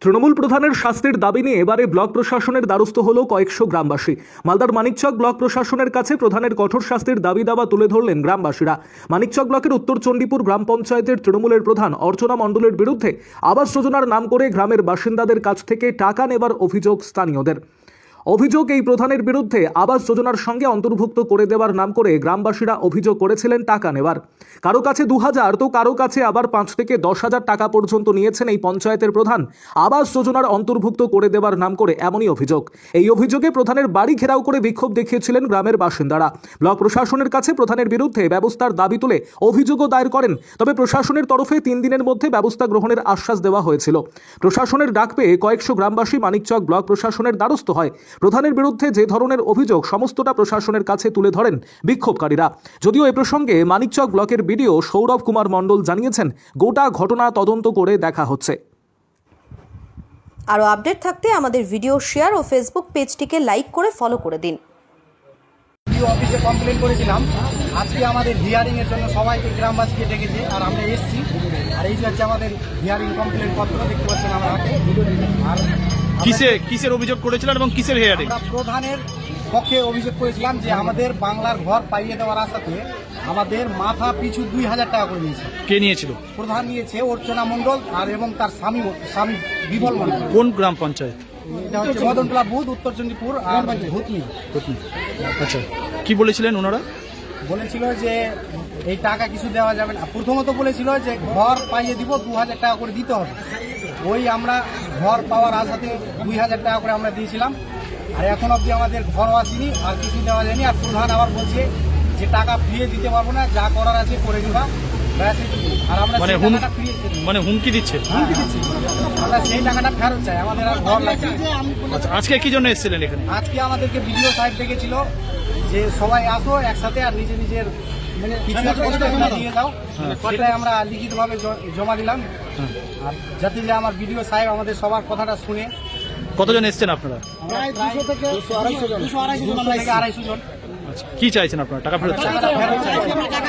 তৃণমূল প্রধানের শাস্তির দাবি নিয়ে এবারে ব্লক প্রশাসনের দ্বারস্থ হল কয়েকশো গ্রামবাসী। মালদার মানিকচক ব্লক প্রশাসনের কাছে প্রধানের কঠোর শাস্তির দাবি দাবা তুলে ধরলেন গ্রামবাসীরা। মানিকচক ব্লকের উত্তর চণ্ডীপুর গ্রাম পঞ্চায়েতের তৃণমূলের প্রধান অর্চনা মণ্ডলের বিরুদ্ধে আবাস যোজনার নাম করে গ্রামের বাসিন্দাদের কাছ থেকে টাকা নেবার অভিযোগ স্থানীয়দের। অভিযোগ, এই প্রধানের বিরুদ্ধে আবাস যোজনার সঙ্গে অন্তর্ভুক্ত করে দেওয়ার নাম করে গ্রামবাসীরা অভিযোগ করেছিলেন টাকা নেওয়ার। কারো কাছে 2000 তো কারো কাছে আবার 5 থেকে 10,000 টাকা পর্যন্ত নিয়েছেন এই পঞ্চায়েতের প্রধান আবাস যোজনার অন্তর্ভুক্ত করে দেওয়ার নাম করে, এমনই অভিযোগ। এই অভিযোগে প্রধানের বাড়ি ঘেরাও করে বিক্ষোভ দেখিয়েছিলেন গ্রামের বাসিন্দারা। ব্লক প্রশাসনের কাছে প্রধানের বিরুদ্ধে ব্যবস্থার দাবি তুলে অভিযোগও দায়ের করেন। তবে প্রশাসনের তরফে 3 দিনের মধ্যে ব্যবস্থা গ্রহণের আশ্বাস দেওয়া হয়েছিল। প্রশাসনের ডাক পেয়ে কয়েকশো গ্রামবাসী মানিকচক ব্লক প্রশাসনের দ্বারস্থ হয়। প্রধানের বিরুদ্ধে যে ধরনের অভিযোগ সমস্তটা প্রশাসনের কাছে তুলে ধরেন বিক্ষোভকারীরা। যদিও এ প্রসঙ্গে মানিকচক ব্লকের বিডিও সৌরভ কুমার মণ্ডল জানিয়েছেন, গোটা ঘটনা তদন্ত করে দেখা হচ্ছে। আরও আপডেট থাকতে আমাদের ভিডিও শেয়ার ও ফেসবুক পেজটিকে লাইক করে ফলো করে দিন। অফিসে কমপ্লেন করেছিলাম, আজকে আমাদের হিয়ারিং এর জন্য সবাইকে গ্রামবাসীকে ডেকেছে আর আমরা এসেছি। আর এই যে হচ্ছে আমাদের হিয়ারিং কমপ্লেন পত্র, দেখতে পাচ্ছেন আমার হাতে। আর কিসের অভিযোগ করেছিলেন এবং কিসের হিয়ারিং? আমরা প্রধানের পক্ষে অভিযোগ করেছিলাম যে আমাদের বাংলার ঘর পাইয়ে দেওয়ার আশাতে আমাদের মাথা পিছু 2000 টাকা করে নিয়েছে। কে নিয়েছিল? প্রধান নিয়েছে অর্চনা মণ্ডল আর এবং তার স্বামী বিমল মণ্ডল। কোন গ্রাম পঞ্চায়েত? এটা হচ্ছে মদনটোলা বুধ, উত্তর চণ্ডীপুর আর ভূতনি। আচ্ছা, কি বলেছিলেন ওনারা? বলেছিল যে এই টাকা কিছু দেওয়া যাবে না। প্রথমত বলেছিল যে ঘর পাইয়ে দিব, 2000 টাকা করে দিতে হবে। ওই আমরা ঘর পাওয়ার আশাতে 2000 টাকা করে আমরা দিয়েছিলাম। আর এখন অবধি আমাদের ঘরও আসেনি, আর কিছু দেওয়া যায়নি। আর প্রধান আবার বলছে যে টাকা ফিরিয়ে দিতে পারবো না, যা করার আছে করে দিবা। আর আমরা হুমকি দিচ্ছে। আমরা সেই টাকাটা ফেরত চাই, আমাদের আর ঘর লাগছে। আজকে কি জন্য এসেছিলেন এখানে? আজকে আমাদেরকে বিডিও সাহেব ডেকেছিল যে সবাই আসো একসাথে আর নিজের কিছু দিয়ে দাও। সেটাই আমরা লিখিতভাবে জমা দিলাম। আর যাতে যে আমার বিডিও সাহেব আমাদের সবার কথাটা শুনে। কতজন এসছেন আপনারা? 200 থেকে 250 জন। কি চাইছেন আপনারা? টাকা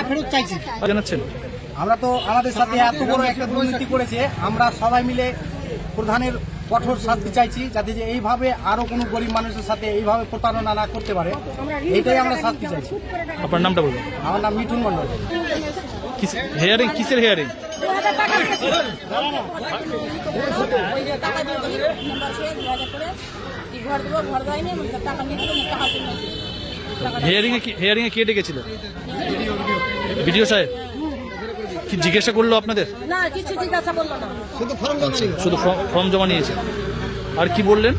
ফেরত চাইছি। জানাচ্ছেন আমরা তো আমাদের সাথে এত বড় একটা দুর্নীতি করেছে, আমরা সবাই মিলে প্রধানের কঠোর শাস্তি চাইছি, যাতে যে এইভাবে আরো কোনো গরিব মানুষের সাথে এইভাবে প্রতারণা না করতে পারে, এইটাই আমরা শাস্তি চাইছি। আপনার নামটা বলবেন? আমার নাম মিঠুন মণ্ডল। হিয়ারিং কিসের হিয়ারিং? হিয়ারিং এ কে ডেকেছিল? ভিডিও সাহেব কি জিজ্ঞাসা করলো আপনাদের? না, কিছু জিজ্ঞাসা করলো না, শুধু ফর্ম জমা নিয়েছে। আর কি বললেন?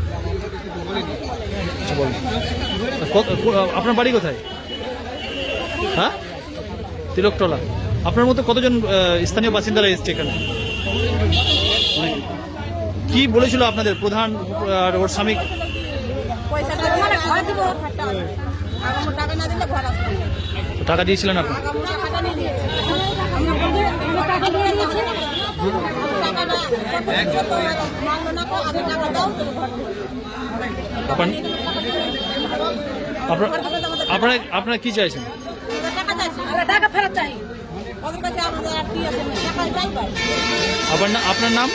আপনার বাড়ি কোথায়? হ্যাঁ, তিলকতলা। আপনার মতো কতজন স্থানীয় বাসিন্দারা এসছে এখানে? কি বলেছিল আপনাদের প্রধান আর ওর স্বামী? টাকা দিয়েছিলেন আপনি? আপনারা কি চাইছেন? টাকা ফেরত চাই। আপনার নাম?